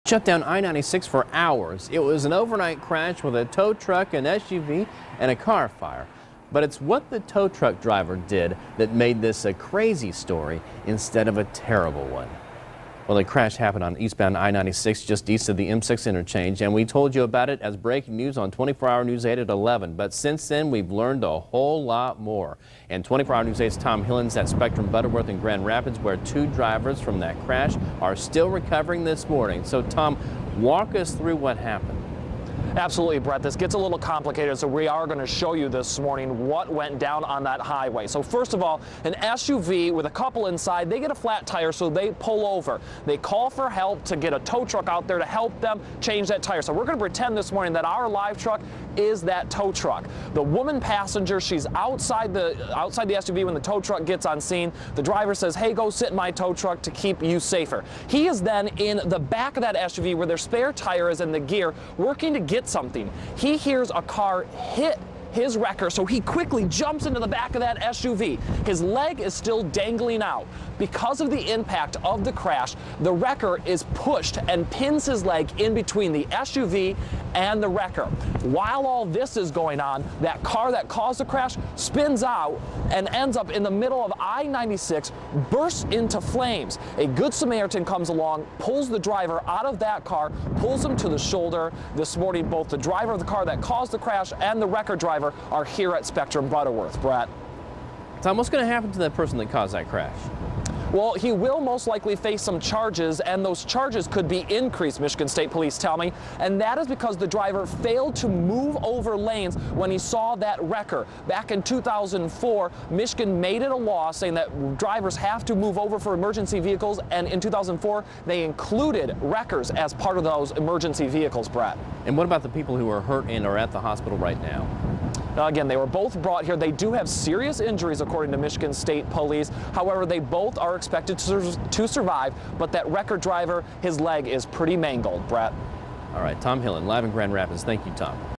Shut down I-96 for hours. It was an overnight crash with a tow truck, an SUV, and a car fire. But it's what the tow truck driver did that made this a crazy story instead of a terrible one. Well, the crash happened on eastbound I-96 just east of the M6 interchange, and we told you about it as breaking news on 24-Hour News 8 at 11. But since then, we've learned a whole lot more. And 24-Hour News 8's Tom Hillen's at Spectrum Butterworth in Grand Rapids, where two drivers from that crash are still recovering this morning. So, Tom, walk us through what happened. Absolutely, Brett. This gets a little complicated, so we are going to show you this morning what went down on that highway. So first of all, an SUV with a couple inside, they get a flat tire, so they pull over. They call for help to get a tow truck out there to help them change that tire. So we're going to pretend this morning that our live truck is that tow truck. The woman passenger, she's outside the SUV when the tow truck gets on scene. The driver says, "Hey, go sit in my tow truck to keep you safer." He is then in the back of that SUV where their spare tire is in the gear, working to get something. He hears a car hit his wrecker, so he quickly jumps into the back of that SUV. His leg is still dangling out. Because of the impact of the crash, the wrecker is pushed and pins his leg in between the SUV and the wrecker. While all this is going on, that car that caused the crash spins out and ends up in the middle of I-96, bursts into flames. A Good Samaritan comes along, pulls the driver out of that car, pulls him to the shoulder. This morning, both the driver of the car that caused the crash and the wrecker driver are here at Spectrum Butterworth. Brett. Tom, what's going to happen to that person that caused that crash? Well, he will most likely face some charges, and those charges could be increased, Michigan State Police tell me, and that is because the driver failed to move over lanes when he saw that wrecker. Back in 2004, Michigan made it a law saying that drivers have to move over for emergency vehicles, and in 2004, they included wreckers as part of those emergency vehicles, Brett. And what about the people who are hurt and are at the hospital right now? Again, they were both brought here. They do have serious injuries, according to Michigan State Police. However, they both are expected to survive, but that wrecker driver, his leg is pretty mangled, Brett. All right, Tom Hillen, live in Grand Rapids. Thank you, Tom.